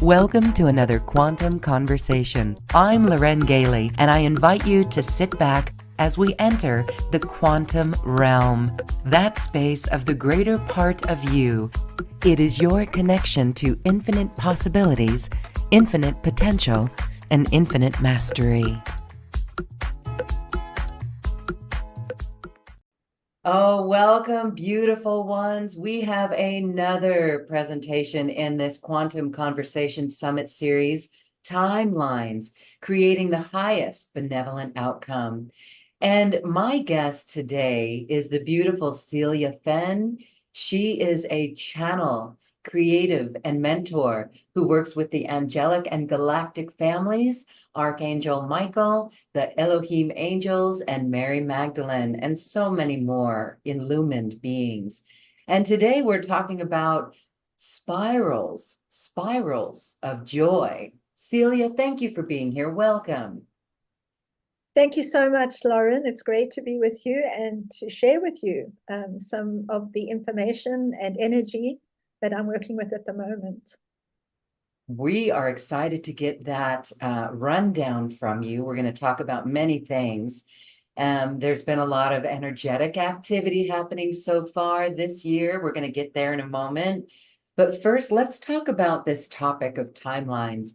Welcome to another Quantum Conversation. I'm Loren Gailey, and I invite you to sit back as we enter the quantum realm, that space of the greater part of you. It is your connection to infinite possibilities, infinite potential, and infinite mastery. Oh, welcome, beautiful ones. We have another presentation in this Quantum Conversation Summit series, Timelines, Creating the Highest Benevolent Outcome. And my guest today is the beautiful Celia Fenn. She is a channel, creative, and mentor who works with the angelic and galactic families, Archangel Michael, the Elohim angels, and Mary Magdalene, and so many more illumined beings. And today we're talking about spirals of joy. Celia, thank you for being here. Welcome. Thank you so much, Lauren. It's great to be with you and to share with you some of the information and energy that I'm working with at the moment. We are excited to get that rundown from you. We're going to talk about many things. There's been a lot of energetic activity happening so far this year. We're going to get there in a moment. But first, let's talk about this topic of timelines.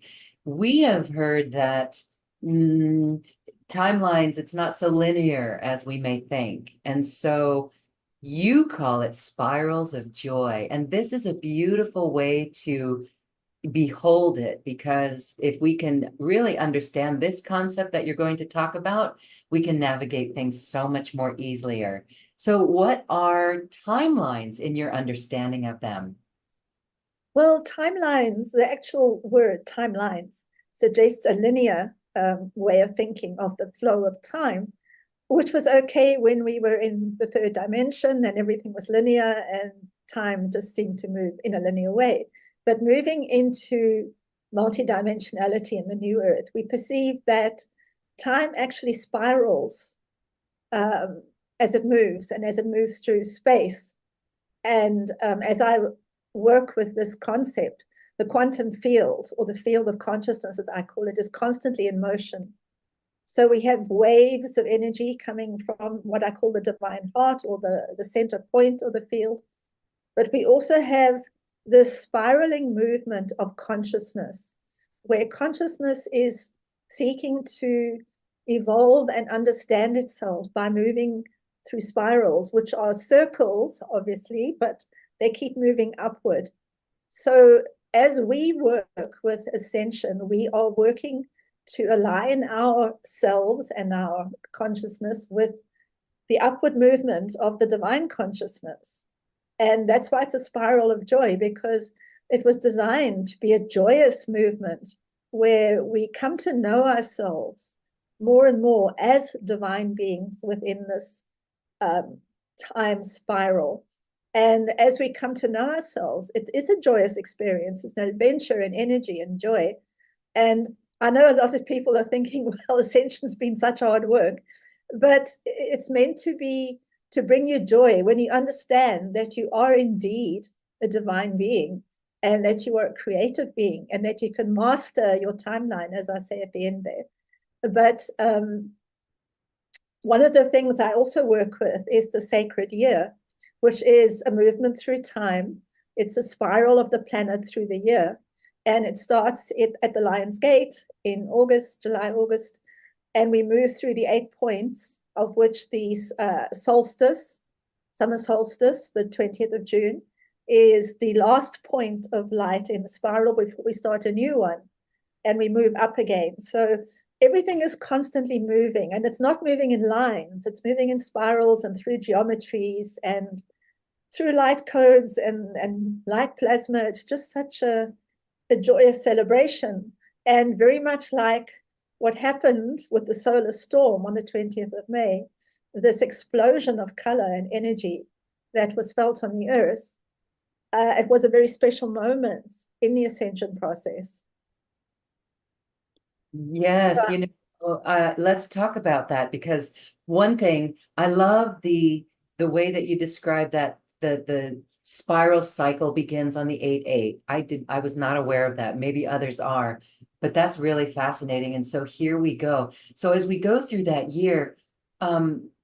We have heard that timelines, it's not so linear as we may think. And so you call it spirals of joy. And this is a beautiful way to behold it, because if we can really understand this concept that you're going to talk about, we can navigate things so much more easier. So what are timelines in your understanding of them? Well, timelines, the actual word timelines, suggests a linear way of thinking of the flow of time, which was okay when we were in the third dimension and everything was linear and time just seemed to move in a linear way. But moving into multidimensionality in the new earth, we perceive that time actually spirals as it moves and as it moves through space. And as I work with this concept, the quantum field, or the field of consciousness, as I call it, is constantly in motion. So we have waves of energy coming from what I call the divine heart, or the center point of the field. But we also have the spiraling movement of consciousness, where consciousness is seeking to evolve and understand itself by moving through spirals, which are circles, obviously, but they keep moving upward. So as we work with Ascension, we are working to align ourselves and our consciousness with the upward movement of the divine consciousness. And that's why it's a spiral of joy, because it was designed to be a joyous movement where we come to know ourselves more and more as divine beings within this time spiral. And as we come to know ourselves, it is a joyous experience. It's an adventure and energy and joy. And I know a lot of people are thinking, well, Ascension's been such hard work, but it's meant to be to bring you joy when you understand that you are indeed a divine being and that you are a creative being and that you can master your timeline, as I say at the end there. But one of the things I also work with is the sacred year, which is a movement through time. It's a spiral of the planet through the year. And it starts at the Lion's Gate in August, July, August. And we move through the 8 points, of which the solstice, summer solstice, the 20th of June, is the last point of light in the spiral before we start a new one. And we move up again. So everything is constantly moving, and it's not moving in lines. It's moving in spirals and through geometries and through light codes and light plasma. It's just such a joyous celebration, and very much like what happened with the solar storm on the 20th of May, this explosion of color and energy that was felt on the earth. It was a very special moment in the ascension process. Yes, let's talk about that, because one thing I love the way that you describe that the spiral cycle begins on the 8-8. I was not aware of that. Maybe others are, but that's really fascinating. And so here we go. So as we go through that year,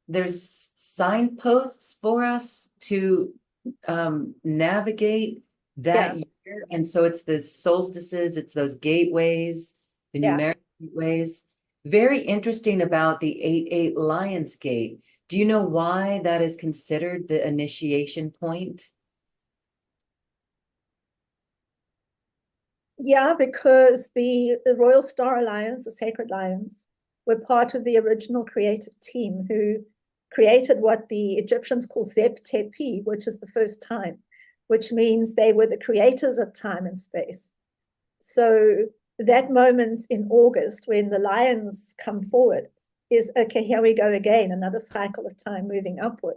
there's signposts for us to navigate that year. And so it's the solstices, it's those gateways, the numeric gateways. Very interesting about the 8-8 Lion's Gate. Do you know why that is considered the initiation point? Yeah, because the Royal Star Alliance, the Sacred Lions, were part of the original creative team who created what the Egyptians call Zep Tepi, which is the first time, which means they were the creators of time and space. So that moment in August when the lions come forward is, okay, here we go again, another cycle of time moving upward.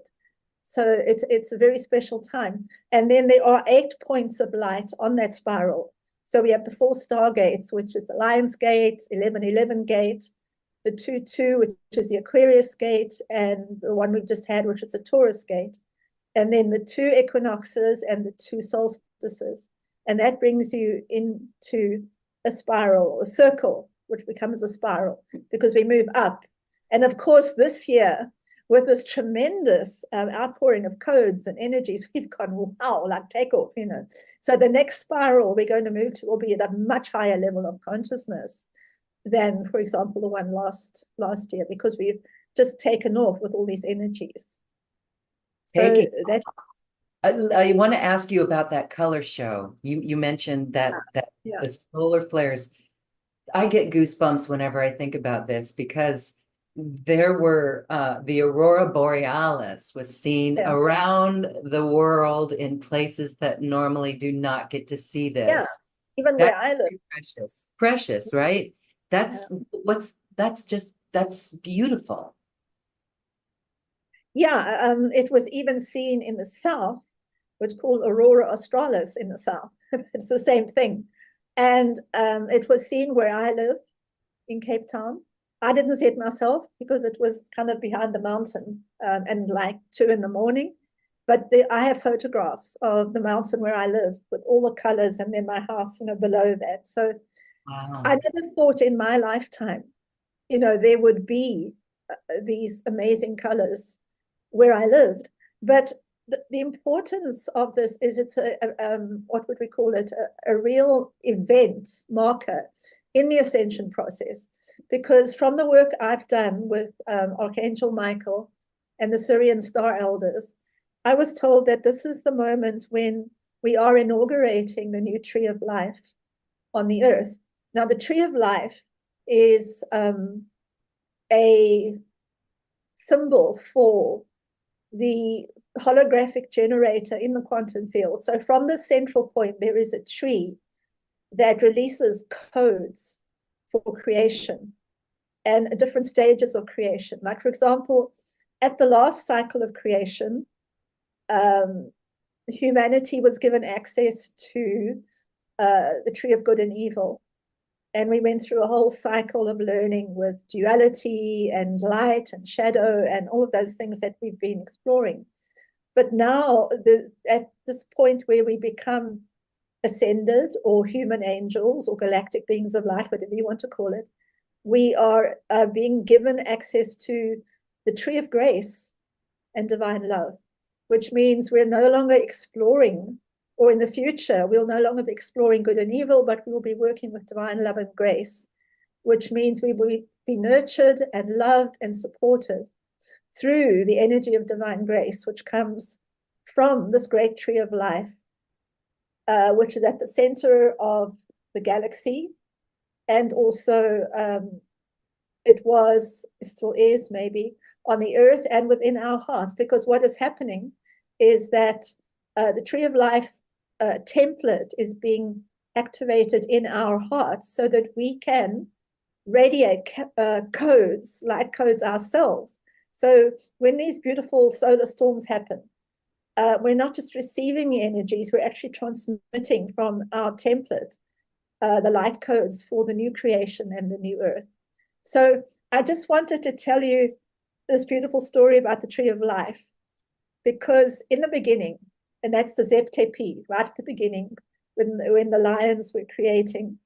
So it's a very special time. And then there are 8 points of light on that spiral. So we have the 4 star gates, which is the Lion's Gate, 11-11 gate, the 2-2, which is the Aquarius gate, and the one we've just had, which is the Taurus gate. And then the 2 equinoxes and the 2 solstices. And that brings you into a spiral, a circle, which becomes a spiral because we move up. And of course, this year, with this tremendous outpouring of codes and energies, we've gone, wow, like takeoff, you know. So the next spiral we're going to move to will be at a much higher level of consciousness than, for example, the one last year, because we've just taken off with all these energies. So that's I want to ask you about that color show. You mentioned that the solar flares. I get goosebumps whenever I think about this because there were the aurora borealis was seen around the world in places that normally do not get to see this. Yeah, even That's where I live. precious, right? That's that's beautiful. Yeah, it was even seen in the south, what's called aurora australis in the south. It's the same thing. And it was seen where I live in Cape Town. I didn't see it myself because it was kind of behind the mountain and like 2 in the morning. But I have photographs of the mountain where I live with all the colors, and then my house, you know, below that. So I never thought in my lifetime, you know, there would be these amazing colors where I lived. But the importance of this is it's what would we call it? A real event marker in the ascension process. Because from the work I've done with Archangel Michael and the Syrian star elders, I was told that this is the moment when we are inaugurating the new tree of life on the earth. Now, the tree of life is a symbol for the holographic generator in the quantum field. So from the central point, there is a tree that releases codes for creation and different stages of creation. Like, for example, at the last cycle of creation, humanity was given access to the tree of good and evil. And we went through a whole cycle of learning with duality and light and shadow and all of those things that we've been exploring. But now, at this point where we become ascended or human angels or galactic beings of light, whatever you want to call it, we are being given access to the tree of grace and divine love, which means we're no longer exploring, or in the future, we'll no longer be exploring good and evil, but we will be working with divine love and grace, which means we will be nurtured and loved and supported through the energy of divine grace, which comes from this great tree of life, which is at the center of the galaxy. And also, still is maybe, on the earth and within our hearts, because what is happening is that the tree of life template is being activated in our hearts so that we can radiate codes, light codes ourselves. So when these beautiful solar storms happen, we're not just receiving the energies, we're actually transmitting from our template the light codes for the new creation and the new earth. So I just wanted to tell you this beautiful story about the tree of life, because in the beginning, And that's the Zep-Tepi, right at the beginning, when the lions were creating.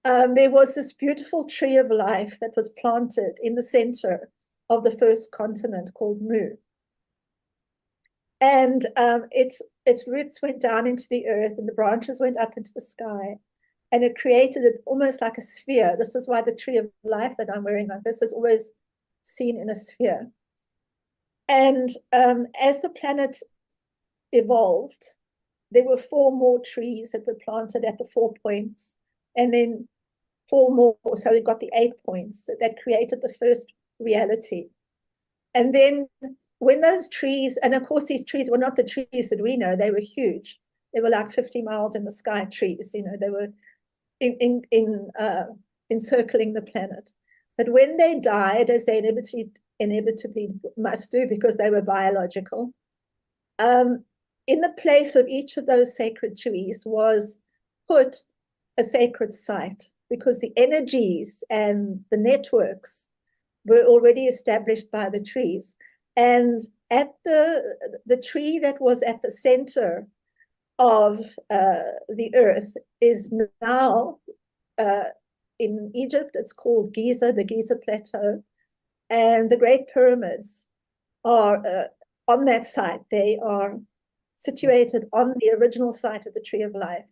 There was this beautiful tree of life that was planted in the center of the first continent called Mu. And its roots went down into the earth and the branches went up into the sky. And it created it almost like a sphere. This is why the tree of life that I'm wearing like this is always seen in a sphere. And as the planet evolved, there were 4 more trees that were planted at the 4 points, and then 4 more. So we got the 8 points that created the first reality. And then when those trees, and of course these trees were not the trees that we know, they were huge. They were like 50 miles in the sky trees, they were encircling the planet. But when they died, as they inevitably must do because they were biological, in the place of each of those sacred trees was put a sacred site, because the energies and the networks were already established by the trees. And at the tree that was at the center of the earth is now in Egypt. It's called Giza, the Giza Plateau. And the Great Pyramids are on that site. They are situated on the original site of the Tree of Life.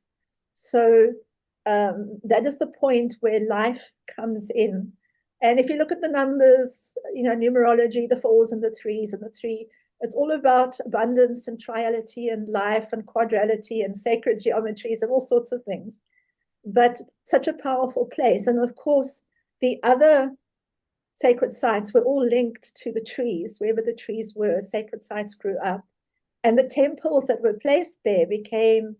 So that is the point where life comes in. And if you look at the numbers, numerology, the 4s and the 3s and the 3, it's all about abundance and triality and life and quadrality and sacred geometries and all sorts of things. But such a powerful place. And of course, the other sacred sites were all linked to the trees. Wherever the trees were, sacred sites grew up. And the temples that were placed there became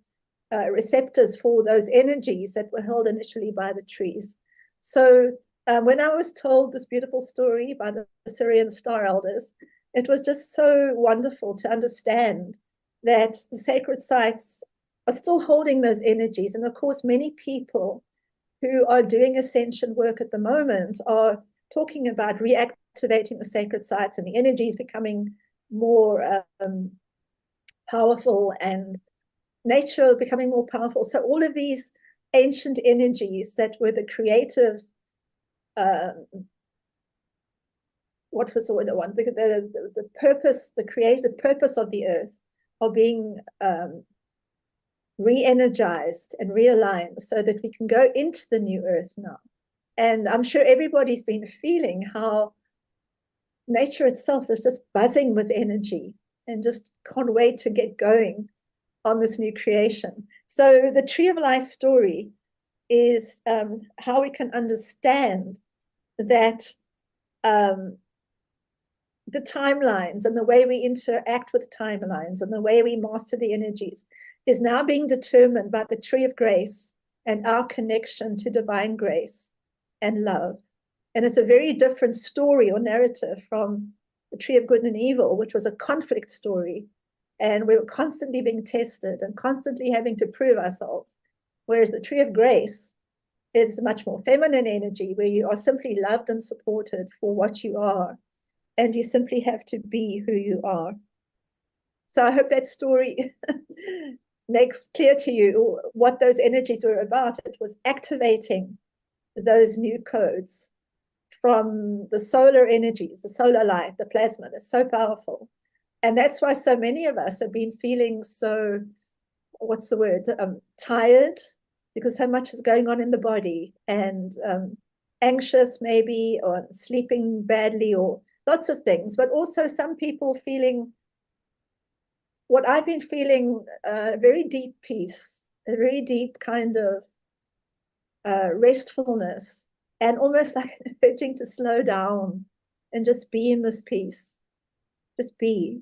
receptors for those energies that were held initially by the trees. So when I was told this beautiful story by the Syrian star elders, it was just so wonderful to understand that the sacred sites are still holding those energies. And of course, many people who are doing ascension work at the moment are talking about reactivating the sacred sites and the energies becoming more powerful and nature becoming more powerful. So all of these ancient energies that were the creative, what was the one? The purpose, the creative purpose of the earth are being re-energized and realigned so that we can go into the new earth now. And I'm sure everybody's been feeling how nature itself is just buzzing with energy and just can't wait to get going on this new creation. So the Tree of Life story is how we can understand that the timelines and the way we interact with timelines and the way we master the energies is now being determined by the Tree of Grace and our connection to divine grace and love. And it's a very different story or narrative from the Tree of Good and Evil, which was a conflict story. And we were constantly being tested and constantly having to prove ourselves. Whereas the Tree of Grace is much more feminine energy, where you are simply loved and supported for what you are. And you simply have to be who you are. So I hope that story makes clear to you what those energies were about. It was activating those new codes from the solar energies, the solar light, the plasma. That's so powerful. And that's why so many of us have been feeling so, what's the word, tired, because so much is going on in the body, and anxious maybe, or sleeping badly, or lots of things. But also some people feeling what I've been feeling, very deep peace, a very deep kind of restfulness, and almost like urging to slow down and just be in this peace. Just be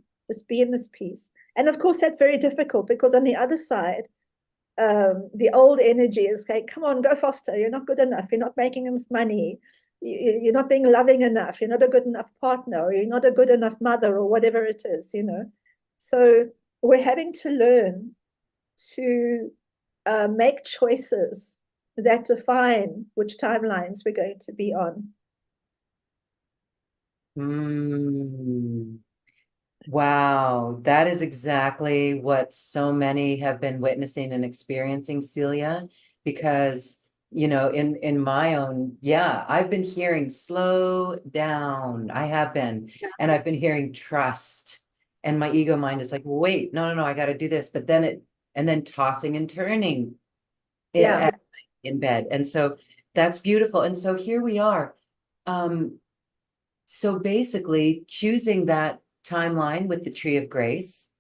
in this peace. And of course, that's very difficult, because on the other side, the old energy is saying, come on, go faster. You're not good enough. You're not making enough money. You're not being loving enough. You're not a good enough partner, or you're not a good enough mother, or whatever it is, So we're having to learn to make choices that define which timelines we're going to be on. Wow, that is exactly what so many have been witnessing and experiencing, Celia, because in my own, yeah, I've been hearing slow down. I have been, and I've been hearing trust. And my ego mind is like, wait, no, I got to do this. But and then tossing and turning Yeah. in bed. And so that's beautiful. And so here we are. Um, so basically, choosing that timeline with the tree of grace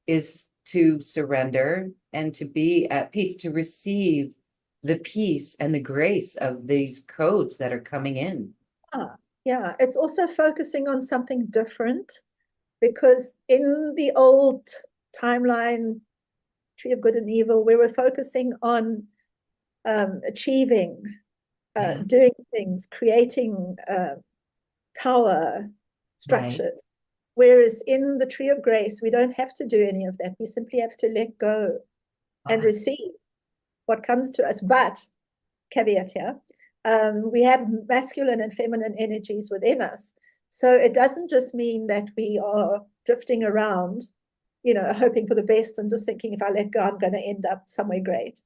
is to surrender and to be at peace, to receive the peace and the grace of these codes that are coming in. Yeah. Yeah. It's also focusing on something different because in the old timeline, tree of good and evil, we were focusing on achieving, Yeah, doing things, creating power right, structures. Whereas in the tree of grace, we don't have to do any of that. We simply have to let go and right, receive what comes to us. But caveat here, we have masculine and feminine energies within us. So it doesn't just mean that we are drifting around, hoping for the best and just thinking if I let go, I'm going to end up somewhere great.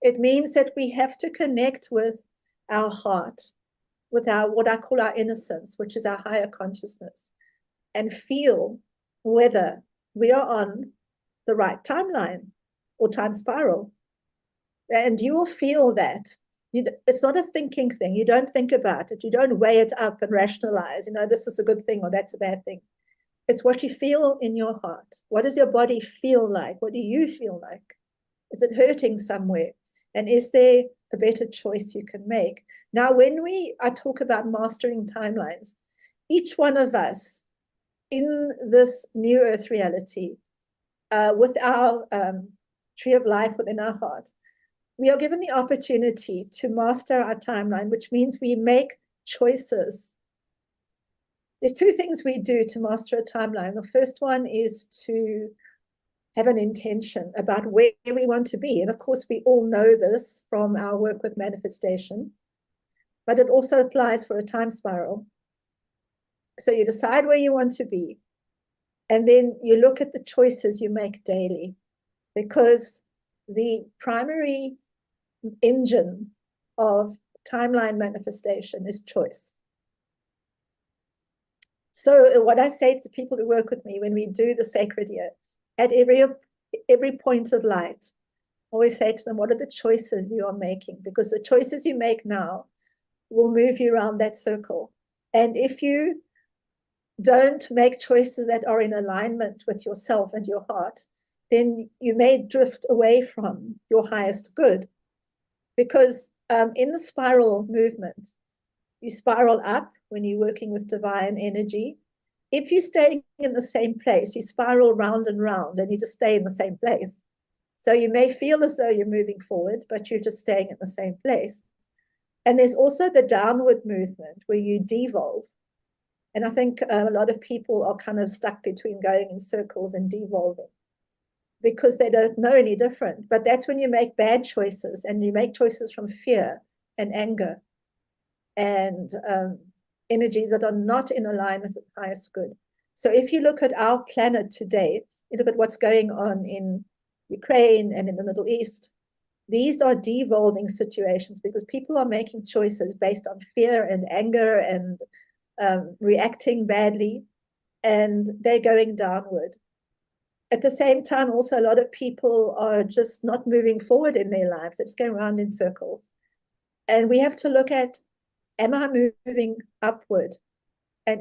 It means that we have to connect with our heart, with our what I call our innocence, which is our higher consciousness, and feel whether we are on the right timeline or time spiral. And you will feel that. It's not a thinking thing. You don't think about it. You don't weigh it up and rationalize, this is a good thing or that's a bad thing. It's what you feel in your heart. What does your body feel like? What do you feel like? Is it hurting somewhere? And is there a better choice you can make? Now, when I talk about mastering timelines, each one of us in this new earth reality, with our tree of life within our heart, we are given the opportunity to master our timeline, which means we make choices. There's two things we do to master a timeline. The first one is to have an intention about where we want to be. And of course, we all know this from our work with manifestation, but it also applies for a time spiral. So you decide where you want to be, and then you look at the choices you make daily, because the primary engine of timeline manifestation is choice. So what I say to people who work with me when we do the sacred year, at every point of light, I always say to them, what are the choices you are making? Because the choices you make now will move you around that circle. And if you don't make choices that are in alignment with yourself and your heart, then you may drift away from your highest good. Because in the spiral movement, you spiral up when you're working with divine energy. If you're staying in the same place, you spiral round and round and you just stay in the same place. So you may feel as though you're moving forward, but you're just staying in the same place. And there's also the downward movement where you devolve. And I think a lot of people are kind of stuck between going in circles and devolving because they don't know any different. But that's when you make bad choices, and you make choices from fear and anger and energies that are not in alignment with the highest good. So if you look at our planet today, you look at what's going on in Ukraine and in the Middle East, these are devolving situations because people are making choices based on fear and anger and reacting badly, and they're going downward. At the same time, also, a lot of people are just not moving forward in their lives. They're just going around in circles. And we have to look at, am I moving upward? And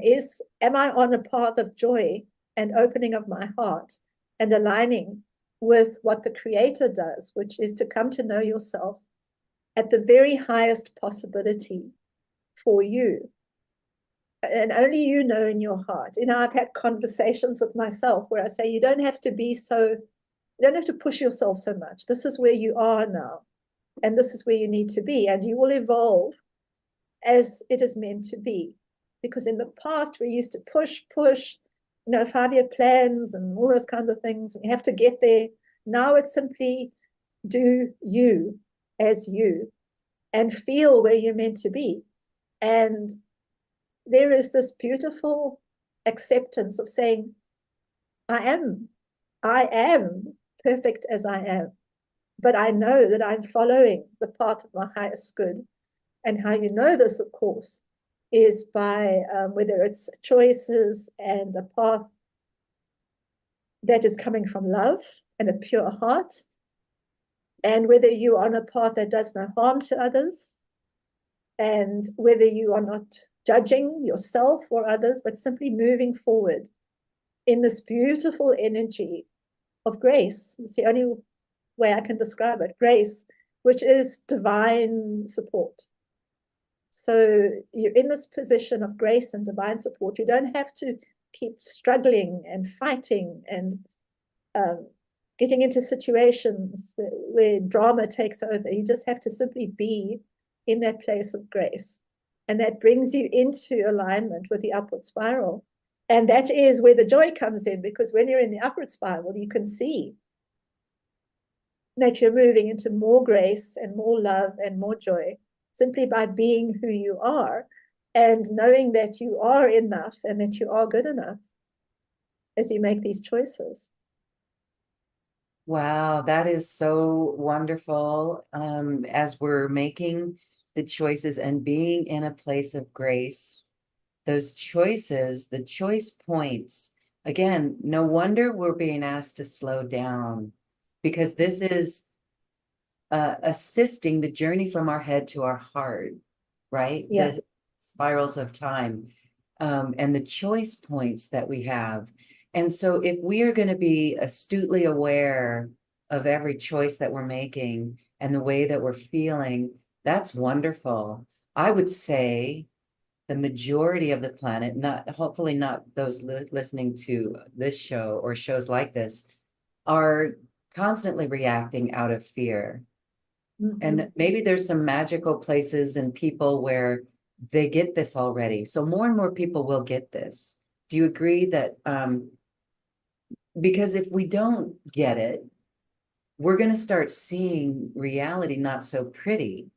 am I on a path of joy and opening of my heart and aligning with what the Creator does, which is to come to know yourself at the very highest possibility for you. And only you know in your heart. I've had conversations with myself where I say, you don't have to push yourself so much. This is where you are now, and this is where you need to be, and you will evolve as it is meant to be. Because in the past, we used to push, 5-year plans and all those kinds of things. We have to get there. Now it's simply do you as you and feel where you're meant to be. And there is this beautiful acceptance of saying, I am perfect as I am. But I know that I'm following the path of my highest good. And how you know this, of course, is by whether it's choices and a path that is coming from love and a pure heart, and whether you're on a path that does no harm to others, and whether you are not judging yourself or others, but simply moving forward in this beautiful energy of grace. It's the only way I can describe it, grace, which is divine support. So you're in this position of grace and divine support. You don't have to keep struggling and fighting and um, getting into situations where drama takes over. You just have to simply be in that place of grace. And that brings you into alignment with the upward spiral. And that is where the joy comes in, because when you're in the upward spiral, you can see that you're moving into more grace and more love and more joy simply by being who you are and knowing that you are enough and that you are good enough as you make these choices. Wow, that is so wonderful. As we're making the choices and being in a place of grace, those choices, the choice points, again, no wonder we're being asked to slow down, because this is assisting the journey from our head to our heart, right? Yeah. The spirals of time, and the choice points that we have. And so if we are going to be astutely aware of every choice that we're making and the way that we're feeling, that's wonderful. I would say the majority of the planet, not hopefully not those listening to this show or shows like this, are constantly reacting out of fear. And maybe there's some magical places and people where they get this already. So more and more people will get this. Do you agree that because if we don't get it, we're going to start seeing reality not so pretty.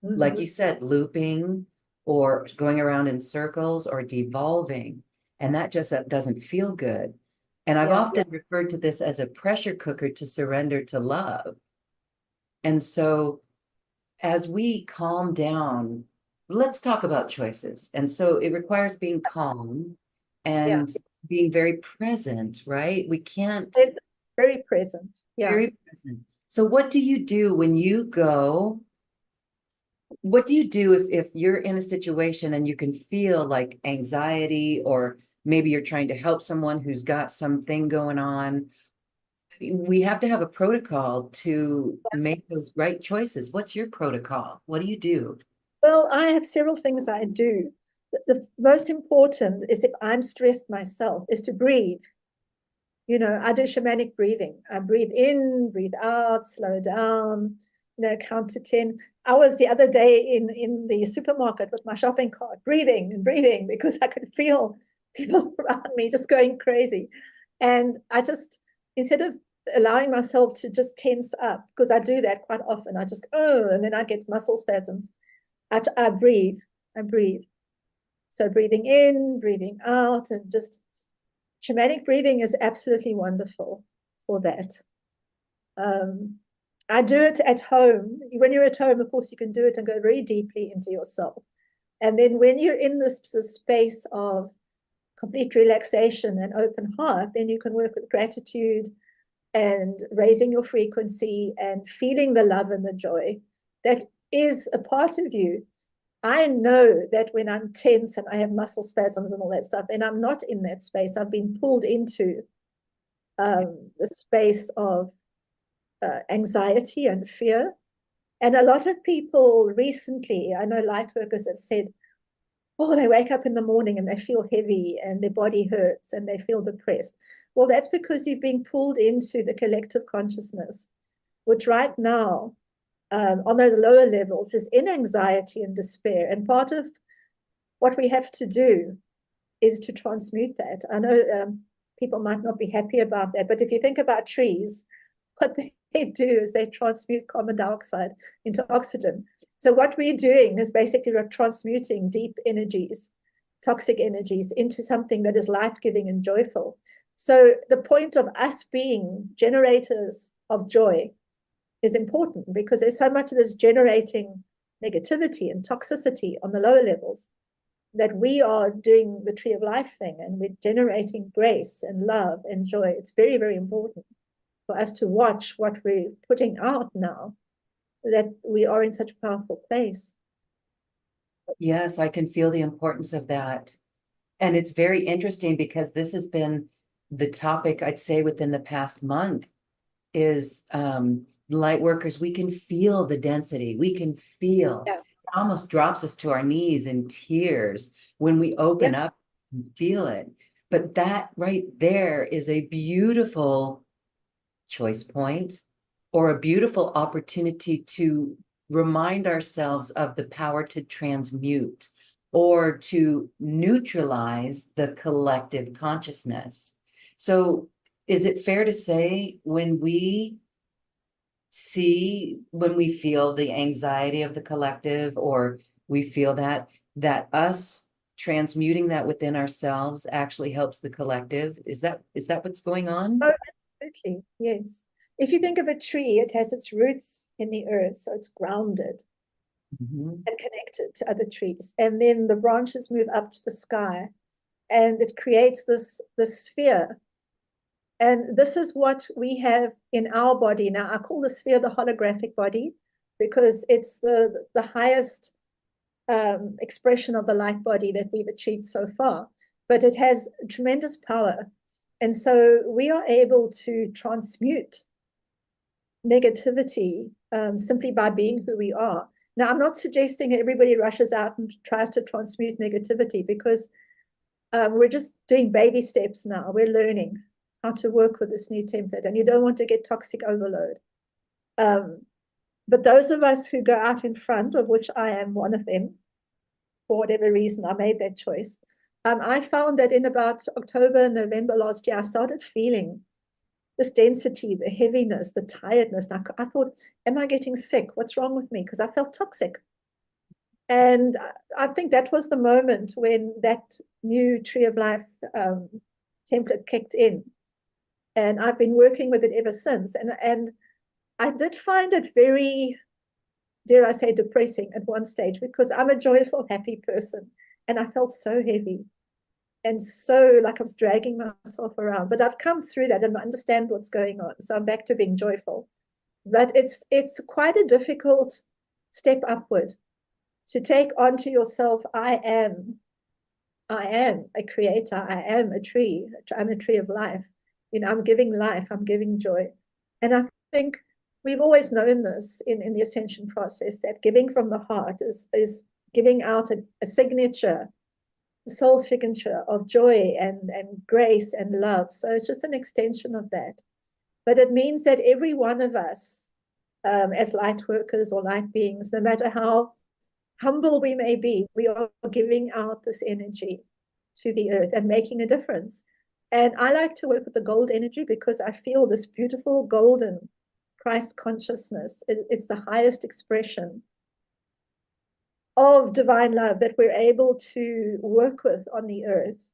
Like you said, looping or going around in circles or devolving. And that just doesn't feel good. And I've Yeah. often referred to this as a pressure cooker to surrender to love. And so as we calm down, let's talk about choices. And so it requires being calm Yeah. and being very present, right? We can't, It's very present. Yeah. very present. So what do you do when you go? What do you do if you're in a situation and you can feel like anxiety, or maybe you're trying to help someone who's got something going on? We have to have a protocol to make those right choices. What's your protocol? What do you do? Well, I have several things I do. The most important is, if I'm stressed myself, is to breathe. I do shamanic breathing. I breathe in, breathe out, slow down, count to 10. I was the other day in the supermarket with my shopping cart, breathing and breathing because I could feel people around me just going crazy. And I just, instead of allowing myself to just tense up, because I do that quite often, I just, oh, and then I get muscle spasms. I breathe, I breathe. So breathing in, breathing out, and just shamanic breathing is absolutely wonderful for that. Um, I do it at home. When you're at home, of course, you can do it and go very deeply into yourself. And then when you're in this space of complete relaxation and open heart, then you can work with gratitude and raising your frequency and feeling the love and the joy that is a part of you. I know that when I'm tense and I have muscle spasms and all that stuff, and I'm not in that space, I've been pulled into the space of anxiety and fear. And a lot of people recently, I know light workers have said, oh, they wake up in the morning and they feel heavy and their body hurts and they feel depressed. Well, that's because you've been pulled into the collective consciousness, which right now, on those lower levels, is in anxiety and despair. And part of what we have to do is to transmute that. I know people might not be happy about that, but if you think about trees, what they do is they transmute carbon dioxide into oxygen. So what we're doing is basically we're transmuting deep energies, toxic energies, into something that is life-giving and joyful. So the point of us being generators of joy is important because there's so much that's generating negativity and toxicity on the lower levels that we are doing the tree of life thing and we're generating grace and love and joy. It's very, very important for us to watch what we're putting out now, that we are in such a powerful place. Yes, I can feel the importance of that. And it's very interesting because this has been the topic, I'd say, within the past month is light workers. We can feel the density. We can feel, Yeah. it almost drops us to our knees in tears when we open Yeah. up and feel it. But that right there is a beautiful choice point or a beautiful opportunity to remind ourselves of the power to transmute or to neutralize the collective consciousness. So is it fair to say when we feel the anxiety of the collective, or we feel that us transmuting that within ourselves actually helps the collective? Is that what's going on? Oh, absolutely. Yes. If you think of a tree, it has its roots in the earth, so it's grounded Mhm. and connected to other trees. And then the branches move up to the sky and it creates this sphere. And this is what we have in our body. Now, I call the sphere the holographic body because it's the highest expression of the light body that we've achieved so far. But it has tremendous power. And so we are able to transmute negativity simply by being who we are. Now, I'm not suggesting everybody rushes out and tries to transmute negativity because we're just doing baby steps now. We're learning how to work with this new template, and you don't want to get toxic overload. Um, but those of us who go out in front, of which I am one of them, for whatever reason, I made that choice. I found that in about October, November last year, I started feeling this density, the heaviness, the tiredness. And I thought, am I getting sick? What's wrong with me? Because I felt toxic. And I think that was the moment when that new Tree of Life template kicked in. And I've been working with it ever since. And I did find it very, dare I say, depressing at one stage because I'm a joyful, happy person. And I felt so heavy and so like I was dragging myself around. But I've come through that and I understand what's going on. So I'm back to being joyful. But it's quite a difficult step upward to take onto yourself, I am a creator, I am a tree, I'm a tree of life. You know, I'm giving life, I'm giving joy. And I think we've always known this in the ascension process, that giving from the heart is giving out a signature, a soul signature of joy and grace and love. So it's just an extension of that. But it means that every one of us, as light workers or light beings, no matter how humble we may be, we are giving out this energy to the earth and making a difference. And I like to work with the gold energy because I feel this beautiful golden Christ consciousness. It's the highest expression of divine love that we're able to work with on the earth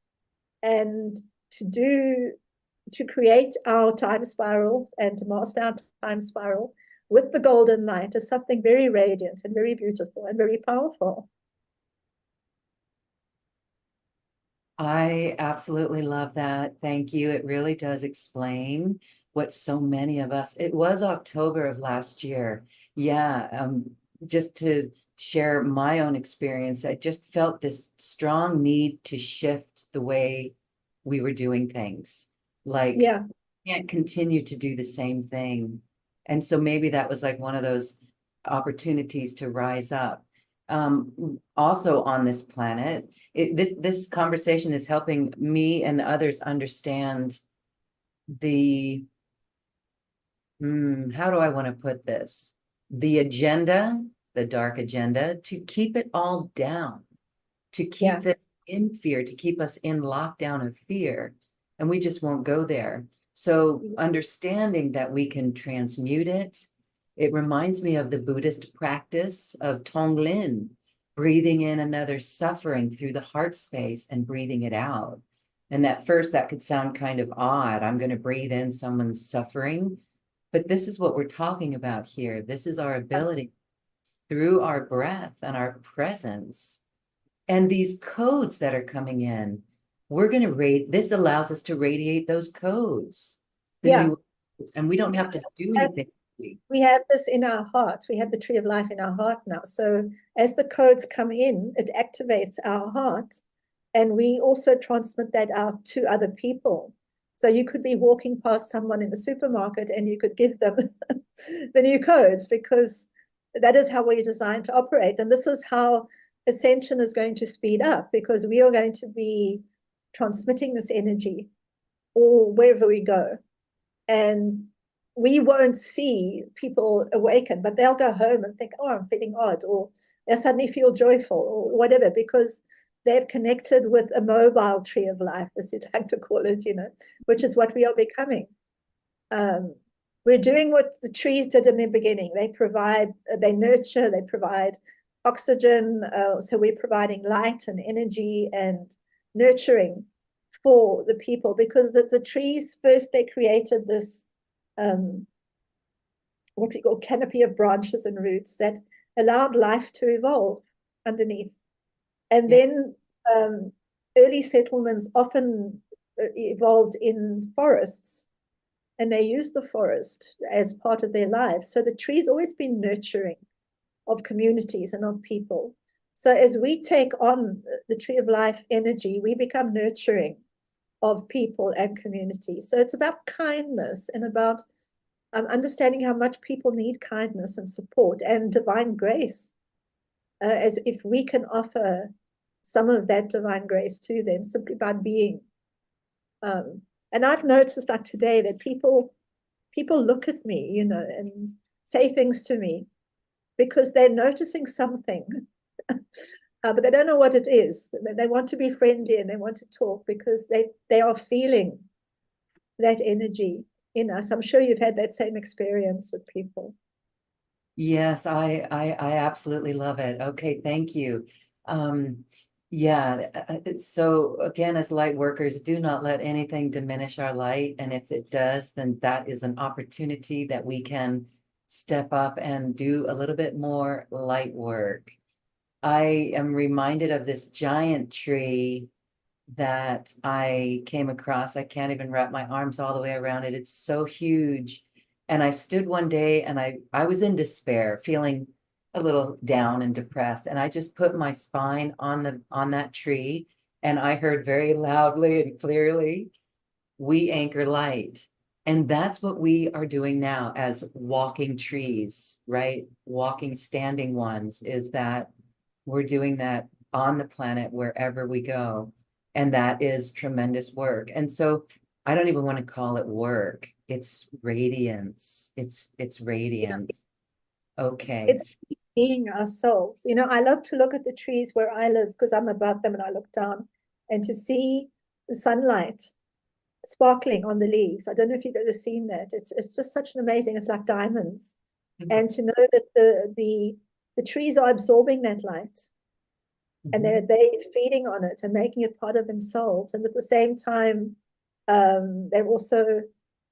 and to create our time spiral and to master our time spiral with the golden light is something very radiant and very beautiful and very powerful. I absolutely love that. Thank you. It really does explain what so many of us, it was October of last year. Yeah, just to share my own experience, I just felt this strong need to shift the way we were doing things. Like, Yeah, can't continue to do the same thing. And so maybe that was like one of those opportunities to rise up. Also on this planet, this conversation is helping me and others understand the, how do I want to put this? The agenda, the dark agenda, to keep it all down, to keep yeah, this in fear, to keep us in lockdown of fear. And we just won't go there. So understanding that we can transmute it, it reminds me of the Buddhist practice of Tonglen, breathing in another suffering through the heart space and breathing it out. And at first, that could sound kind of odd. I'm going to breathe in someone's suffering. But this is what we're talking about here. This is our ability through our breath and our presence and these codes that are coming in. We're going to rate, this allows us to radiate those codes, the Yeah. new, and we don't have to do anything. We have this in our heart. We have the tree of life in our heart now. So as the codes come in, it activates our heart. And we also transmit that out to other people. So you could be walking past someone in the supermarket and you could give them the new codes, because that is how we're designed to operate. And this is how ascension is going to speed up, because we are going to be transmitting this energy or wherever we go. And we won't see people awaken, but they'll go home and think, oh, I'm feeling odd, or they suddenly feel joyful, or whatever, because they've connected with a mobile tree of life, as you'd like to call it, which is what we are becoming. We're doing what the trees did in the beginning. They provide, they nurture, they provide oxygen. So we're providing light and energy and nurturing for the people, because the trees first, they created this what we call canopy of branches and roots that allowed life to evolve underneath. And Yeah. then early settlements often evolved in forests, and they used the forest as part of their lives. So the tree's always been nurturing of communities and of people. So as we take on the tree of life energy, we become nurturing of people and communities. So it's about kindness and about understanding how much people need kindness and support and divine grace, as if we can offer some of that divine grace to them simply by being. And I've noticed like today that people look at me, and say things to me because they're noticing something, but they don't know what it is. They want to be friendly and they want to talk because they are feeling that energy in us. I'm sure you've had that same experience with people. Yes, I absolutely love it. Okay, thank you. Um, yeah, so again, as light workers, do not let anything diminish our light. And if it does, then that is an opportunity that we can step up and do a little bit more light work. I am reminded of this giant tree that I came across. I can't even wrap my arms all the way around it. It's so huge. And I stood one day and I was in despair, feeling a little down and depressed. And I just put my spine on that tree and I heard very loudly and clearly, we anchor light. And that's what we are doing now as walking trees, right? Walking standing ones, is that we're doing that on the planet wherever we go. And that is tremendous work. And so I don't even want to call it work. It's radiance. It's Yeah. radiance. Okay. It's being ourselves. I love to look at the trees where I live because I'm above them and I look down, and to see the sunlight sparkling on the leaves. I don't know if you've ever seen that. It's just such an amazing, it's like diamonds. And to know that the trees are absorbing that light, and Mhm. they feeding on it and making it part of themselves. And at the same time, they're also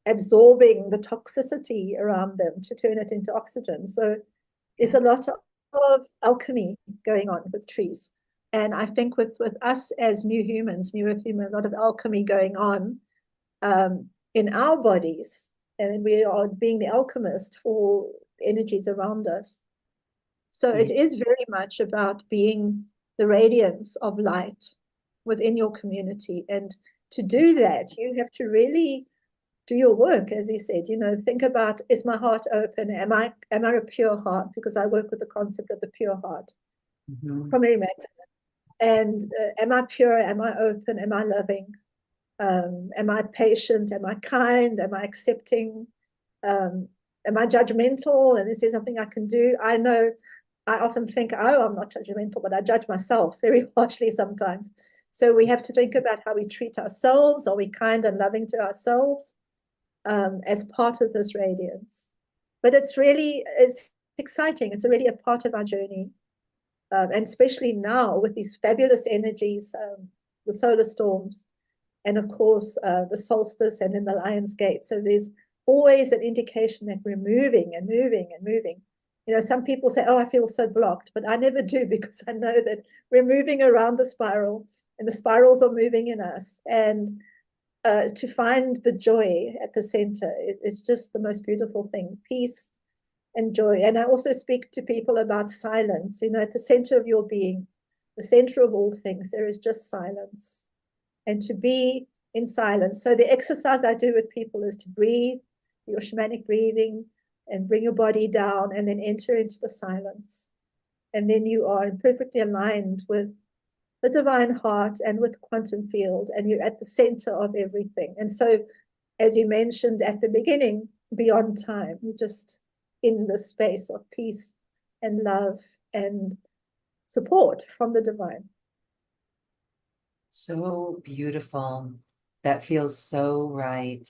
absorbing the toxicity around them to turn it into oxygen. So there's Yeah. a lot of alchemy going on with trees. And I think with us as new humans, new earth human, a lot of alchemy going on in our bodies. And we are being the alchemist for energies around us. So Yeah. it is very much about being the radiance of light within your community. And to do that, you have to really do your work, as you said. Think about, is my heart open? Am I a pure heart? Because I work with the concept of the pure heart, Mhm. primary matter. And am I pure? Am I open? Am I loving? Am I patient? Am I kind? Am I accepting? Am I judgmental? And is there something I can do? I know I often think, oh, I'm not judgmental, but I judge myself very harshly sometimes. So we have to think about how we treat ourselves. Are we kind and loving to ourselves as part of this radiance? But it's exciting. It's already a part of our journey. And especially now with these fabulous energies, the solar storms, and of course the solstice and then the Lion's Gate. So there's always an indication that we're moving and moving and moving. You know, some people say, oh, I feel so blocked, but I never do, because I know that we're moving around the spiral and the spirals are moving in us. And to find the joy at the center is just the most beautiful thing, peace and joy. And I also speak to people about silence. You know, at the center of your being, the center of all things, there is just silence, and to be in silence. So the exercise I do with people is to breathe, your shamanic breathing, and bring your body down and then enter into the silence. And then you are perfectly aligned with the divine heart and with quantum field, and you're at the center of everything. And so, as you mentioned at the beginning, beyond time, you're just in the space of peace and love and support from the divine. So beautiful. That feels so right.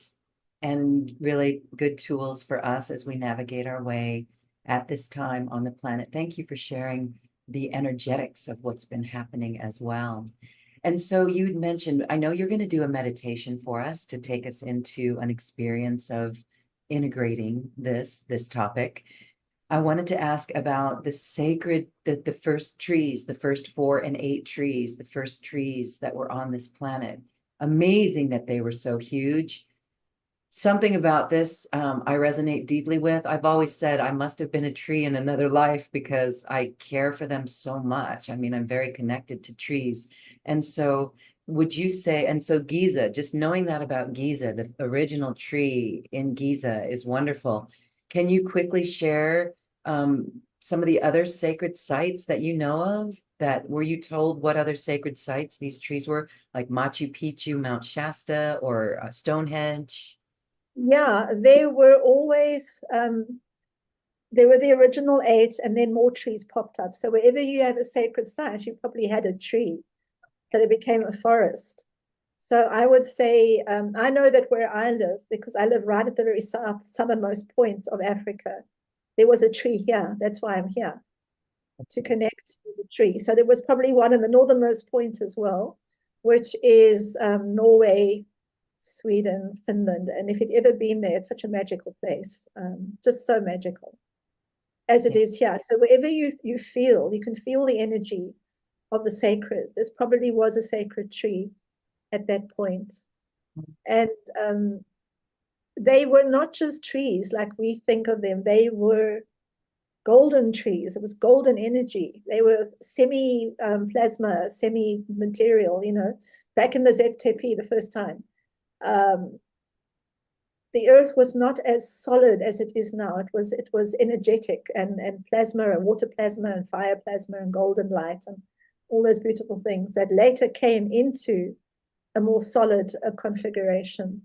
And really good tools for us as we navigate our way at this time on the planet. Thank you for sharing the energetics of what's been happening as well. And so you'd mentioned, I know you're going to do a meditation for us to take us into an experience of integrating this topic. I wanted to ask about the sacred, the first trees, the first 4 and 8 trees, the first trees that were on this planet. Amazing that they were so huge. Something about this I resonate deeply with. I've always said I must have been a tree in another life because I care for them so much. I mean, I'm very connected to trees. And so would you say, and so Giza, just knowing that about Giza, the original tree in Giza is wonderful. Can you quickly share some of the other sacred sites that you know of? That were you told what other sacred sites these trees were, like Machu Picchu, Mount Shasta, or Stonehenge? Yeah, they were always, they were the original 8, and then more trees popped up. So wherever you had a sacred site, you probably had a tree, that it became a forest. So I would say, I know that where I live, because I live right at the very southernmost point of Africa, there was a tree here. That's why I'm here, to connect to the tree. So there was probably one in the northernmost point as well, which is Norway, Sweden, Finland. And if you've ever been there, it's such a magical place, just so magical as it is here. So wherever you feel, you can feel the energy of the sacred. This probably was a sacred tree at that point. And they were not just trees like we think of them, they were golden trees. It was golden energy. They were semi plasma, semi material, you know, back in the ZTP the first time. The earth was not as solid as it is now. It was energetic, and plasma and water plasma and fire plasma and golden light and all those beautiful things that later came into a more solid configuration.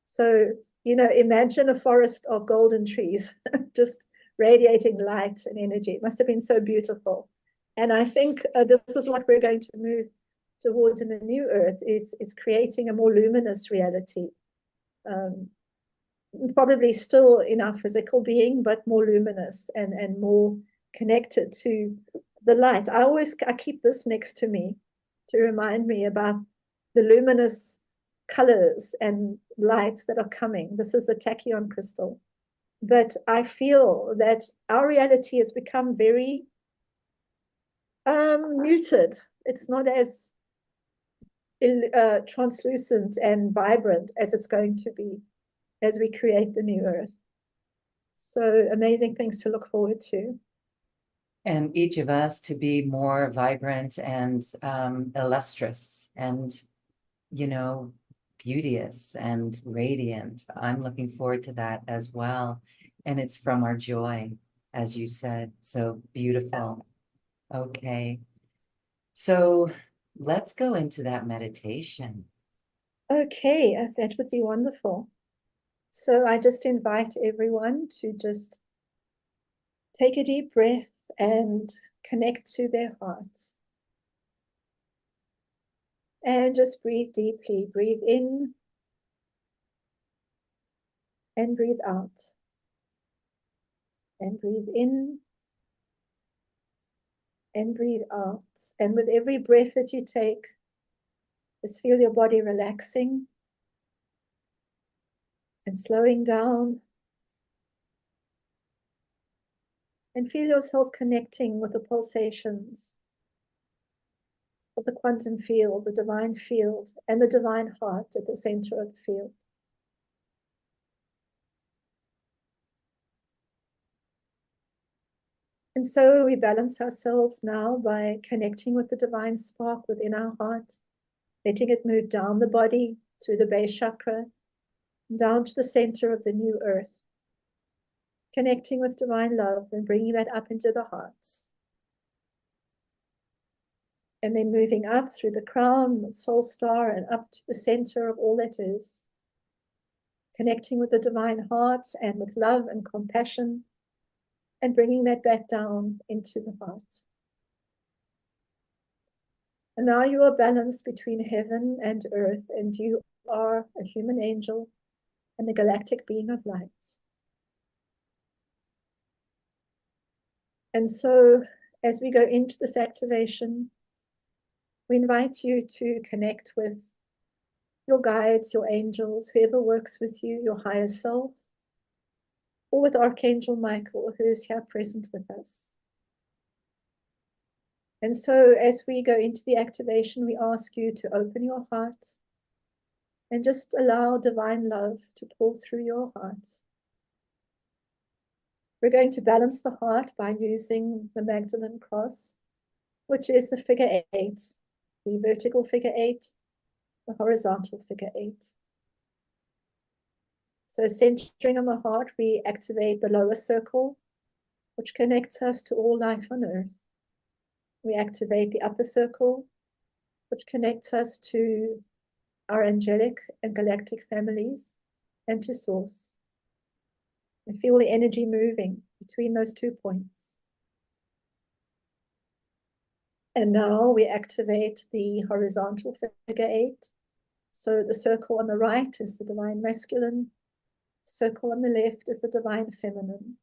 So, you know, imagine a forest of golden trees just radiating light and energy. It must have been so beautiful. And I think this is what we're going to move towards in the new earth, is creating a more luminous reality. Probably still in our physical being, but more luminous and more connected to the light. I keep this next to me to remind me about the luminous colors and lights that are coming. This is a tachyon crystal. But I feel that our reality has become very muted. It's not as translucent and vibrant as it's going to be as we create the new earth. So amazing things to look forward to. And each of us to be more vibrant and illustrious and, you know, beauteous and radiant. I'm looking forward to that as well. And it's from our joy, as you said. So beautiful. Okay. So let's go into that meditation. Okay, that would be wonderful. So I just invite everyone to just take a deep breath and connect to their hearts. And just breathe deeply. Breathe in and breathe out. And breathe in and breathe out. And with every breath that you take, Just feel your body relaxing and slowing down. And feel yourself connecting with the pulsations of the quantum field, the divine field, and the divine heart at the center of the field. And so we balance ourselves now by connecting with the divine spark within our heart, letting it move down the body through the base chakra, down to the center of the new earth, connecting with divine love and bringing that up into the hearts. And then moving up through the crown, the soul star, and up to the center of all that is, connecting with the divine heart and with love and compassion, and bringing that back down into the heart. And now you are balanced between heaven and earth, and you are a human angel and a galactic being of light. And so, as we go into this activation, we invite you to connect with your guides, your angels, whoever works with you, your higher self, or with Archangel Michael, who is here present with us. And so, as we go into the activation, we ask you to open your heart and just allow divine love to pour through your heart. We're going to balance the heart by using the Magdalene cross, which is the figure 8, the vertical figure 8, the horizontal figure 8. So centering on the heart, we activate the lower circle, which connects us to all life on earth. We activate the upper circle, which connects us to our angelic and galactic families and to source. And feel the energy moving between those 2 points. And now we activate the horizontal figure 8. So the circle on the right is the divine masculine, the circle on the left is the divine feminine,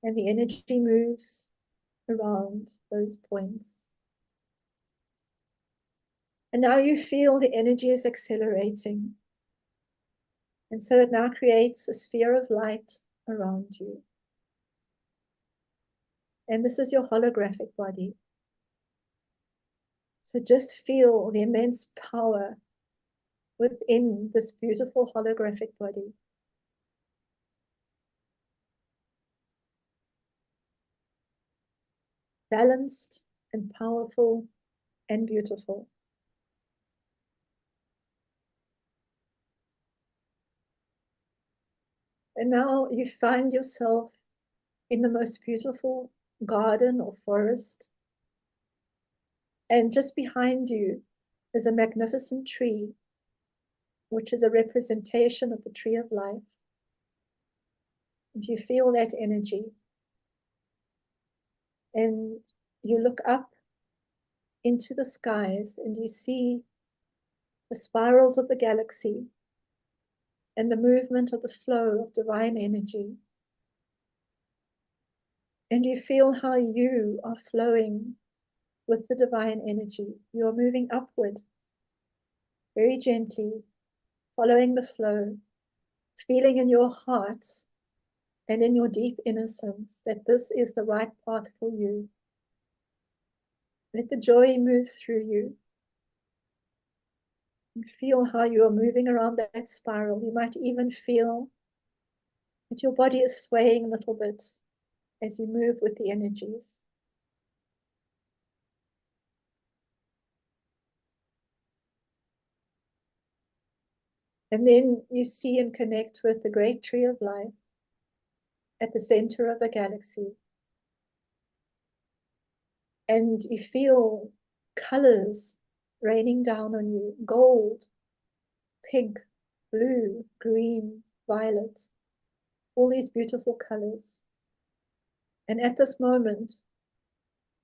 and the energy moves around those points. And now you feel the energy is accelerating. And so it now creates a sphere of light around you. And this is your holographic body. So just feel the immense power within this beautiful holographic body. Balanced and powerful and beautiful. And now you find yourself in the most beautiful garden or forest. And just behind you is a magnificent tree, which is a representation of the tree of life. And you feel that energy. And you look up into the skies and you see the spirals of the galaxy and the movement of the flow of divine energy. And you feel how you are flowing with the divine energy. You are moving upward very gently, following the flow, feeling in your heart and in your deep innocence that this is the right path for you. Let the joy move through you. And feel how you are moving around that spiral. You might even feel that your body is swaying a little bit as you move with the energies. And then you see and connect with the great tree of life at the center of the galaxy. And you feel colors raining down on you: gold, pink, blue, green, violet, all these beautiful colors. And at this moment,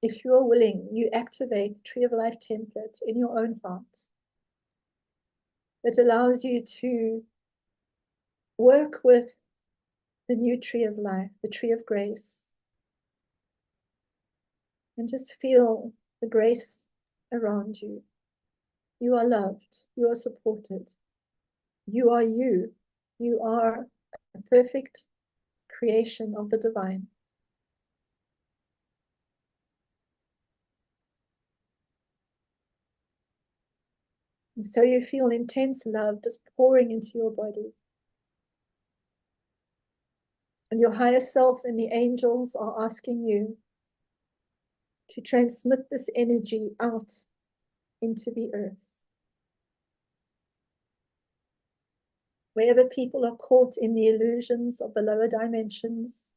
if you are willing, you activate the Tree of Life template in your own heart that allows you to work with the new Tree of Life, the Tree of Grace, and just feel the grace around you. You are loved. You are supported. You are you. You are a perfect creation of the divine. And so you feel intense love just pouring into your body. And your higher self and the angels are asking you to transmit this energy out into the earth. Wherever people are caught in the illusions of the lower dimensions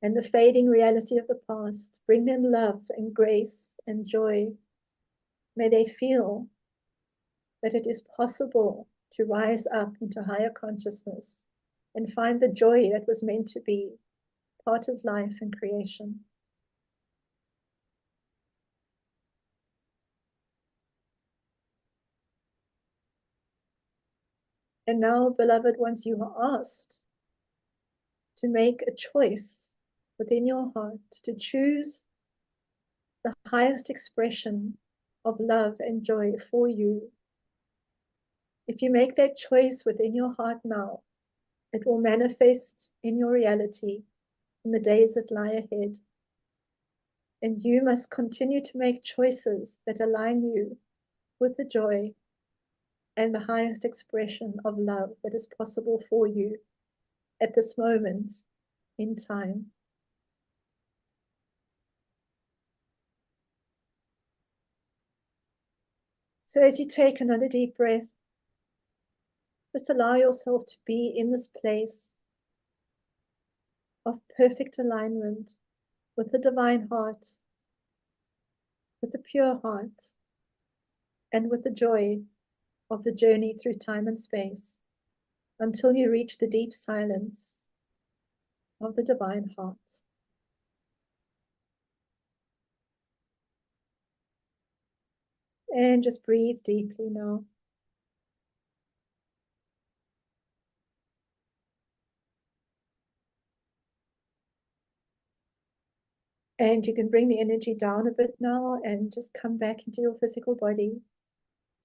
and the fading reality of the past, bring them love and grace and joy. May they feel that it is possible to rise up into higher consciousness and find the joy that was meant to be part of life and creation. And now, beloved ones, you are asked to make a choice within your heart to choose the highest expression of love and joy for you. If you make that choice within your heart now, it will manifest in your reality in the days that lie ahead. And you must continue to make choices that align you with the joy and the highest expression of love that is possible for you at this moment in time. So as you take another deep breath, just allow yourself to be in this place of perfect alignment with the divine heart, with the pure heart, and with the joy of the journey through time and space until you reach the deep silence of the divine heart. And just breathe deeply now. And you can bring the energy down a bit now and just come back into your physical body.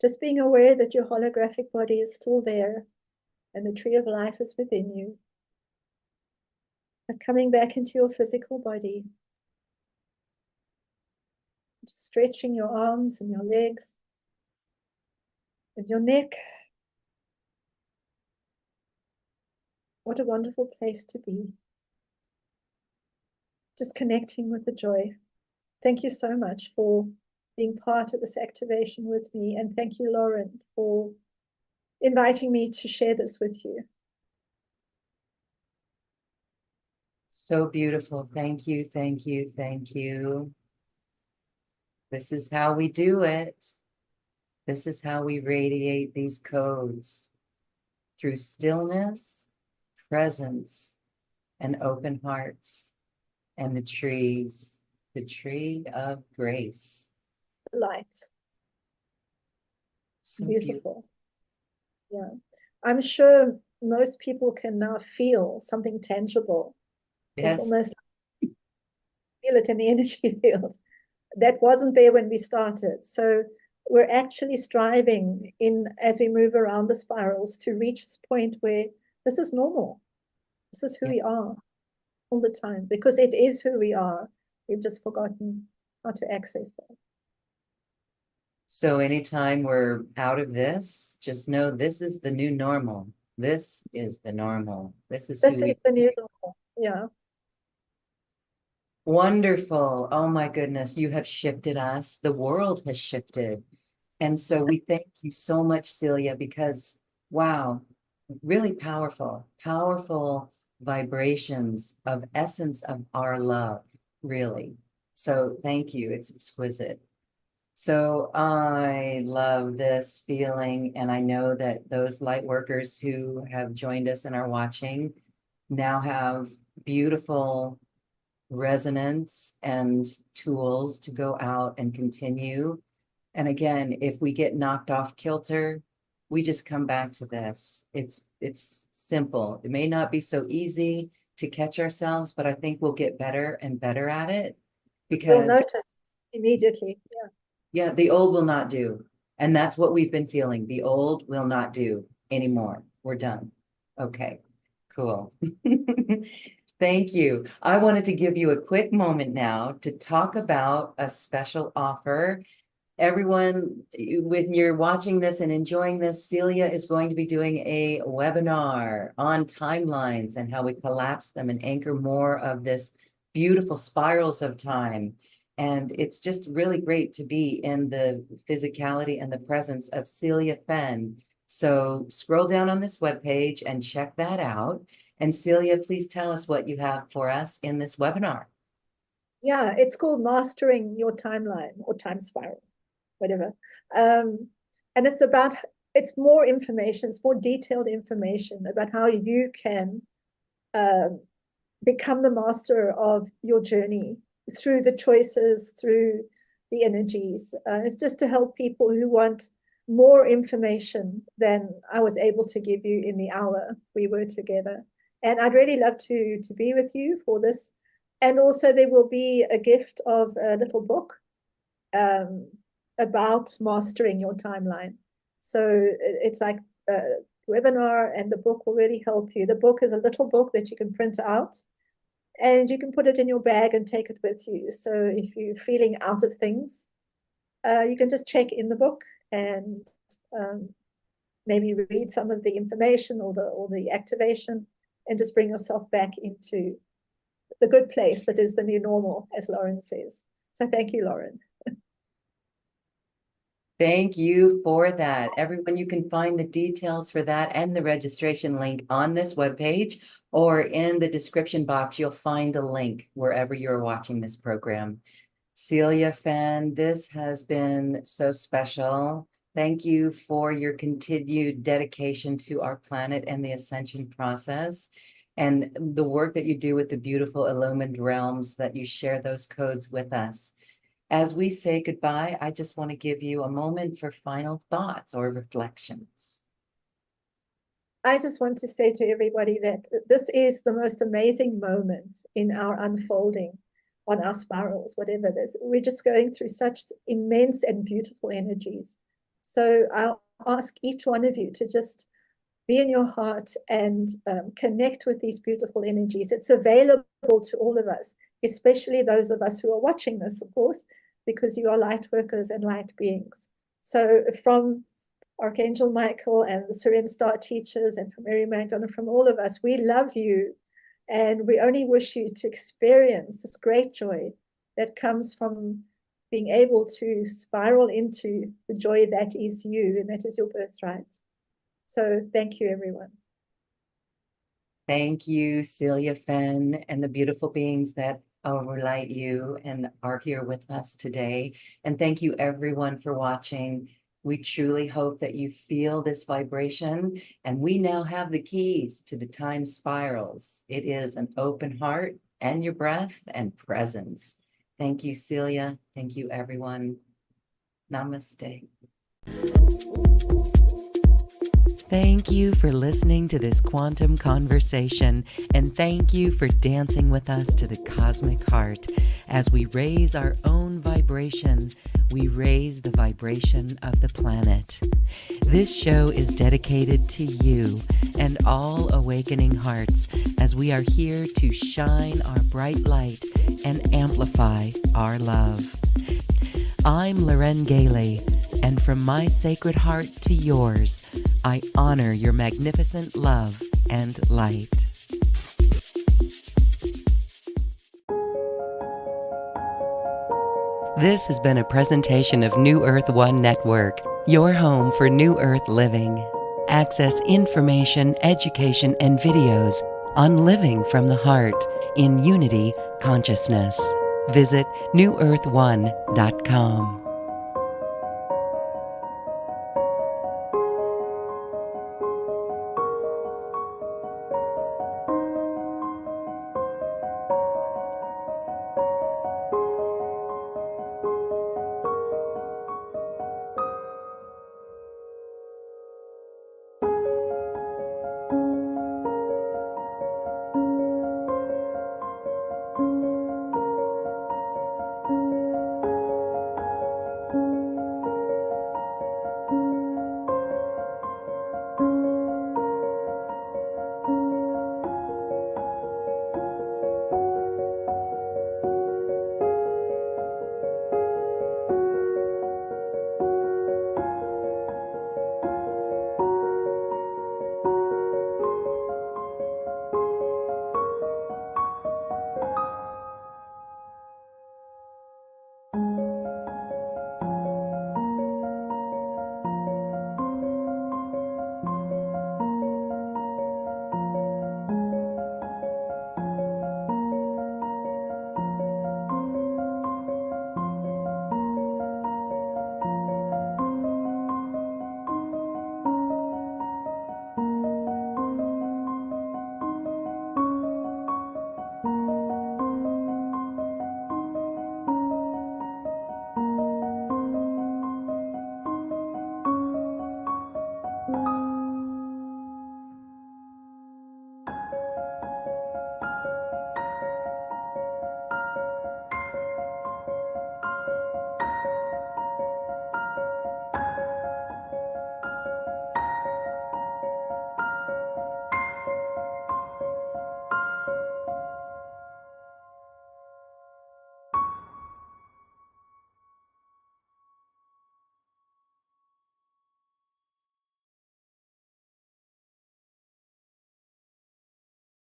Just being aware that your holographic body is still there and the tree of life is within you. But coming back into your physical body, just stretching your arms and your legs and your neck. What a wonderful place to be. Just connecting with the joy. Thank you so much for being part of this activation with me. And thank you, Lauren, for inviting me to share this with you. So beautiful. Thank you, thank you, thank you. This is how we do it. This is how we radiate these codes through stillness, presence, and open hearts, and the trees, the tree of grace. Light. So Beautiful. Yeah. I'm sure most people can now feel something tangible. It's Yes. almost feel it in the energy field. That wasn't there when we started. So we're actually striving in as we move around the spirals to reach this point where this is normal. This is who we are all the time, because it is who we are. We've just forgotten how to access that. So anytime we're out of this, just know this is the new normal. This is the normal. This is This who is we. the new normal. Yeah. Wonderful. Oh my goodness, you have shifted us. The world has shifted. And so we thank you so much, Celia, because wow, really powerful, powerful vibrations of essence of our love, really. So thank you. It's exquisite. So I love this feeling, and I know that those light workers who have joined us and are watching now have beautiful resonance and tools to go out and continue. And again, if we get knocked off kilter, we just come back to this. It's simple. It may not be so easy to catch ourselves, but I think we'll get better and better at it You'll because notice immediately. Yeah. yeah, the old will not do. And that's what we've been feeling. The old will not do anymore. We're done. Okay, cool. Thank you. I wanted to give you a quick moment now to talk about a special offer. Everyone, when you're watching this and enjoying this, Celia is going to be doing a webinar on timelines and how we collapse them and anchor more of this beautiful spirals of time. And it's just really great to be in the physicality and the presence of Celia Fenn. So scroll down on this webpage and check that out. And Celia, please tell us what you have for us in this webinar. Yeah, it's called Mastering Your Timeline or Time Spiral, whatever. And it's more information, it's more detailed information about how you can become the master of your journey through the choices, through the energies. It's just to help people who want more information than I was able to give you in the hour we were together. And I'd really love to be with you for this. And also there will be a gift of a little book about mastering your timeline. So it's like a webinar, and the book will really help you. The book is a little book that you can print out, and you can put it in your bag and take it with you. So if you're feeling out of things, you can just check in the book and maybe read some of the information or the activation, and just bring yourself back into the good place that is the new normal, as Lauren says. So thank you, Lauren. Thank you for that. Everyone, you can find the details for that and the registration link on this webpage, or in the description box, you'll find a link wherever you're watching this program. Celia Fenn, this has been so special. Thank you for your continued dedication to our planet and the ascension process, and the work that you do with the beautiful illumined realms, that you share those codes with us. As we say goodbye, I just want to give you a moment for final thoughts or reflections. I just want to say to everybody that this is the most amazing moment in our unfolding on our spirals, whatever it is. We're just going through such immense and beautiful energies. So I'll ask each one of you to just be in your heart and connect with these beautiful energies. It's available to all of us, especially those of us who are watching this, of course, because you are light workers and light beings. So from Archangel Michael and the Syrian Star teachers, and from Mary Magdalene, from all of us, we love you, and we only wish you to experience this great joy that comes from being able to spiral into the joy that is you, and that is your birthright. So thank you, everyone. Thank you, Celia Fenn, and the beautiful beings that overlight you and are here with us today. And thank you, everyone, for watching. We truly hope that you feel this vibration, and we now have the keys to the time spirals. It is an open heart and your breath and presence. Thank you, Celia. Thank you, everyone. Namaste. Thank you for listening to this quantum conversation, and thank you for dancing with us to the cosmic heart. As we raise our own vibration, we raise the vibration of the planet. This show is dedicated to you and all awakening hearts, as we are here to shine our bright light and amplify our love. I'm Loren Gailey, and from my sacred heart to yours, I honor your magnificent love and light. This has been a presentation of New Earth One Network, your home for New Earth living. Access information, education, and videos on living from the heart in unity consciousness. Visit newearth1.com.